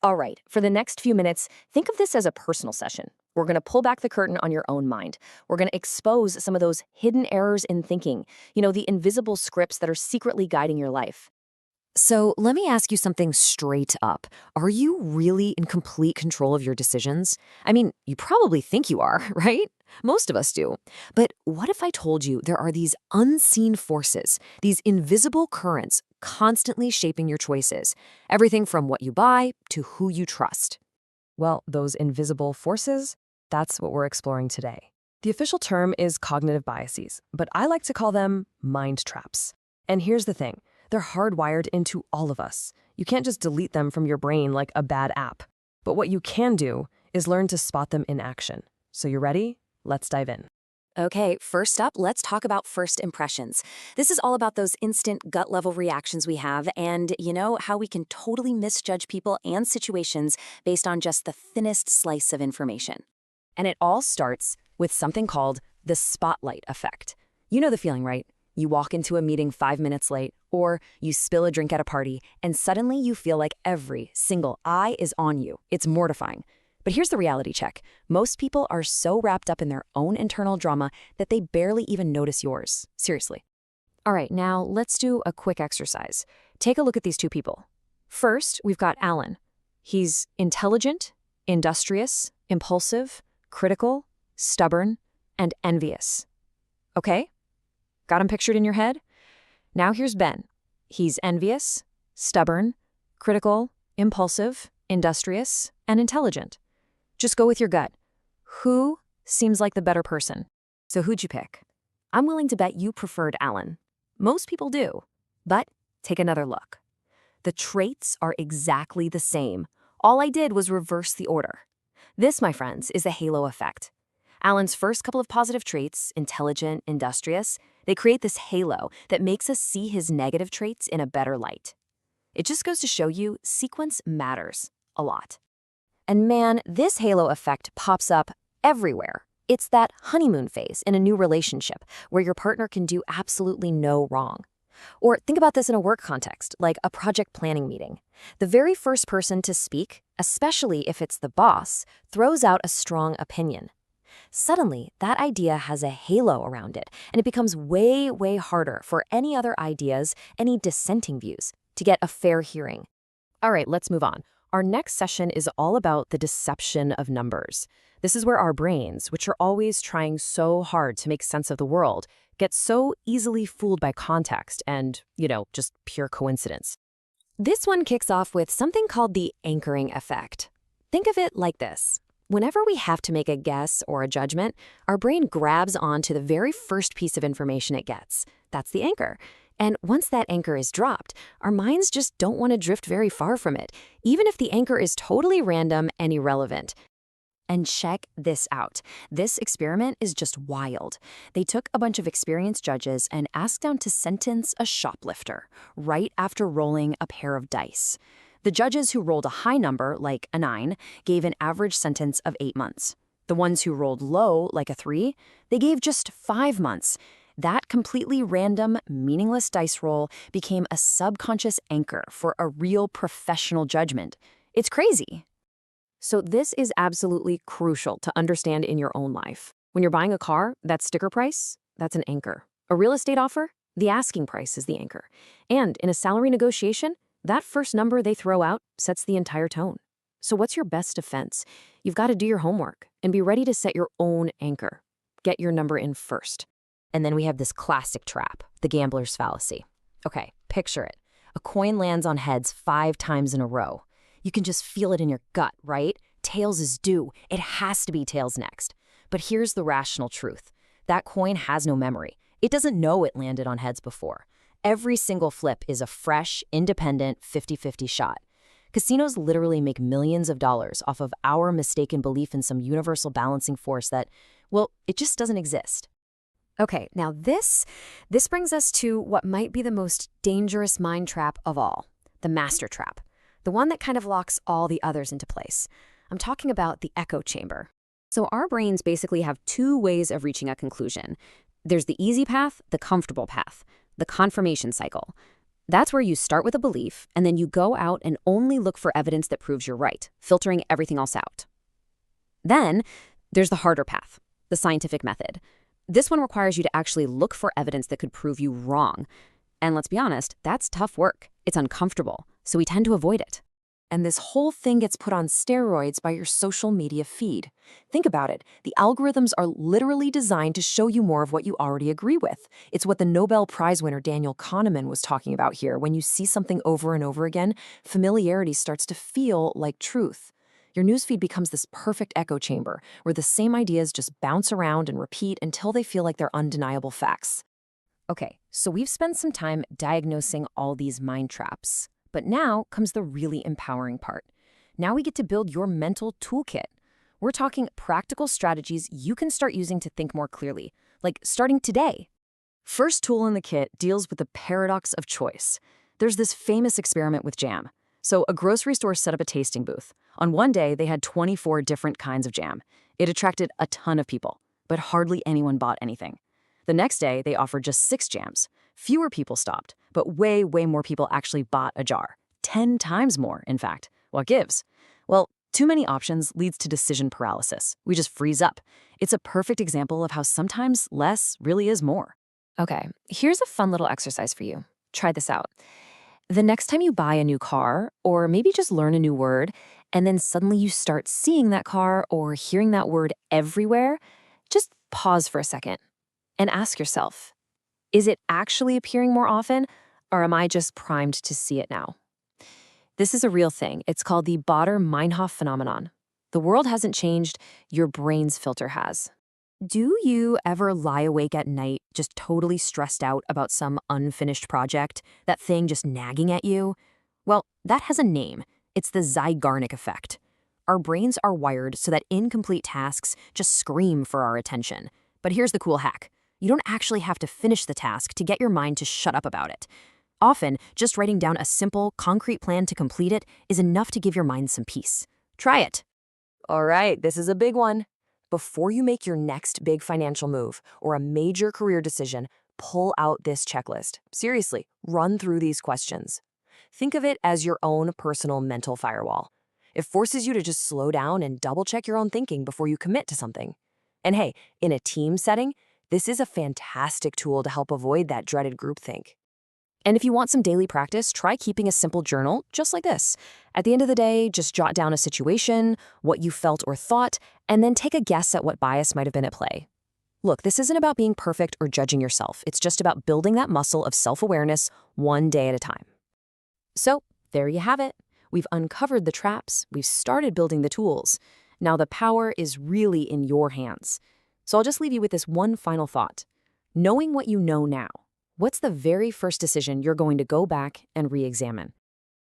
All right, for the next few minutes, think of this as a personal session. We're going to pull back the curtain on your own mind. We're going to expose some of those hidden errors in thinking, the invisible scripts that are secretly guiding your life. So let me ask you something straight up. Are you really in complete control of your decisions? I mean, you probably think you are, right? Most of us do. But what if I told you there are these unseen forces, these invisible currents constantly shaping your choices? Everything from what you buy to who you trust. Well, those invisible forces, that's what we're exploring today. The official term is cognitive biases, but I like to call them mind traps. And here's the thing. They're hardwired into all of us. You can't just delete them from your brain like a bad app. But what you can do is learn to spot them in action. So you ready? Let's dive in. Okay, first up, let's talk about first impressions. This is all about those instant gut-level reactions we have and, how we can totally misjudge people and situations based on just the thinnest slice of information. And it all starts with something called the spotlight effect. You know the feeling, right? You walk into a meeting 5 minutes late, or you spill a drink at a party, and suddenly you feel like every single eye is on you. It's mortifying. But here's the reality check. Most people are so wrapped up in their own internal drama that they barely even notice yours. Seriously. All right, now let's do a quick exercise. Take a look at these two people. First, we've got Alan. He's intelligent, industrious, impulsive, critical, stubborn, and envious. Okay? Got him pictured in your head? Now here's Ben. He's envious, stubborn, critical, impulsive, industrious, and intelligent. Just go with your gut. Who seems like the better person? So who'd you pick? I'm willing to bet you preferred Alan. Most people do. But take another look. The traits are exactly the same. All I did was reverse the order. This, my friends, is the halo effect. Alan's first couple of positive traits, intelligent, industrious, they create this halo that makes us see his negative traits in a better light. It just goes to show you sequence matters a lot. And man, this halo effect pops up everywhere. It's that honeymoon phase in a new relationship where your partner can do absolutely no wrong. Or think about this in a work context, like a project planning meeting. The very first person to speak, especially if it's the boss, throws out a strong opinion. Suddenly, that idea has a halo around it, and it becomes way, way harder for any other ideas, any dissenting views, to get a fair hearing. All right, let's move on. Our next session is all about the deception of numbers. This is where our brains, which are always trying so hard to make sense of the world, get so easily fooled by context and, just pure coincidence. This one kicks off with something called the anchoring effect. Think of it like this. Whenever we have to make a guess or a judgment, our brain grabs onto the very first piece of information it gets. That's the anchor. And once that anchor is dropped, our minds just don't want to drift very far from it, even if the anchor is totally random and irrelevant. And check this out. This experiment is just wild. They took a bunch of experienced judges and asked them to sentence a shoplifter right after rolling a pair of dice. The judges who rolled a high number, like a 9, gave an average sentence of 8 months. The ones who rolled low, like a 3, they gave just 5 months. That completely random, meaningless dice roll became a subconscious anchor for a real professional judgment. It's crazy. So this is absolutely crucial to understand in your own life. When you're buying a car, that sticker price, that's an anchor. A real estate offer, the asking price is the anchor. And in a salary negotiation, that first number they throw out sets the entire tone. So what's your best defense? You've got to do your homework and be ready to set your own anchor. Get your number in first. And then we have this classic trap, the gambler's fallacy. Okay, picture it. A coin lands on heads 5 times in a row. You can just feel it in your gut, right? Tails is due. It has to be tails next. But here's the rational truth. That coin has no memory. It doesn't know it landed on heads before. Every single flip is a fresh, independent 50-50 shot. Casinos literally make millions of dollars off of our mistaken belief in some universal balancing force that, well, it just doesn't exist. Okay, now this brings us to what might be the most dangerous mind trap of all, the master trap, the one that kind of locks all the others into place. I'm talking about the echo chamber. So our brains basically have 2 ways of reaching a conclusion. There's the easy path, the comfortable path, the confirmation cycle. That's where you start with a belief, and then you go out and only look for evidence that proves you're right, filtering everything else out. Then, there's the harder path, the scientific method. This one requires you to actually look for evidence that could prove you wrong. And let's be honest, that's tough work. It's uncomfortable, so we tend to avoid it. And this whole thing gets put on steroids by your social media feed. Think about it. The algorithms are literally designed to show you more of what you already agree with. It's what the Nobel Prize winner Daniel Kahneman was talking about here. When you see something over and over again, familiarity starts to feel like truth. Your newsfeed becomes this perfect echo chamber where the same ideas just bounce around and repeat until they feel like they're undeniable facts. Okay, so we've spent some time diagnosing all these mind traps. But now comes the really empowering part. Now we get to build your mental toolkit. We're talking practical strategies you can start using to think more clearly, like starting today. First tool in the kit deals with the paradox of choice. There's this famous experiment with jam. So a grocery store set up a tasting booth. On one day, they had 24 different kinds of jam. It attracted a ton of people, but hardly anyone bought anything. The next day, they offered just 6 jams. Fewer people stopped, but way more people actually bought a jar. 10 times more, in fact. What gives? Well, too many options leads to decision paralysis. We just freeze up. It's a perfect example of how sometimes less really is more. Okay, here's a fun little exercise for you. Try this out. The next time you buy a new car, or maybe just learn a new word, and then suddenly you start seeing that car or hearing that word everywhere, just pause for a second and ask yourself, is it actually appearing more often, or am I just primed to see it now? This is a real thing. It's called the Baader-Meinhof phenomenon. The world hasn't changed, your brain's filter has. Do you ever lie awake at night just totally stressed out about some unfinished project, that thing just nagging at you? Well, that has a name. It's the Zeigarnik Effect. Our brains are wired so that incomplete tasks just scream for our attention. But here's the cool hack. You don't actually have to finish the task to get your mind to shut up about it. Often, just writing down a simple, concrete plan to complete it is enough to give your mind some peace. Try it. All right, this is a big one. Before you make your next big financial move or a major career decision, pull out this checklist. Seriously, run through these questions. Think of it as your own personal mental firewall. It forces you to just slow down and double-check your own thinking before you commit to something. And hey, in a team setting, this is a fantastic tool to help avoid that dreaded groupthink. And if you want some daily practice, try keeping a simple journal just like this. At the end of the day, just jot down a situation, what you felt or thought, and then take a guess at what bias might have been at play. Look, this isn't about being perfect or judging yourself. It's just about building that muscle of self-awareness one day at a time. So, there you have it. We've uncovered the traps. We've started building the tools. Now the power is really in your hands. So I'll just leave you with this one final thought. Knowing what you know now, what's the very first decision you're going to go back and re-examine?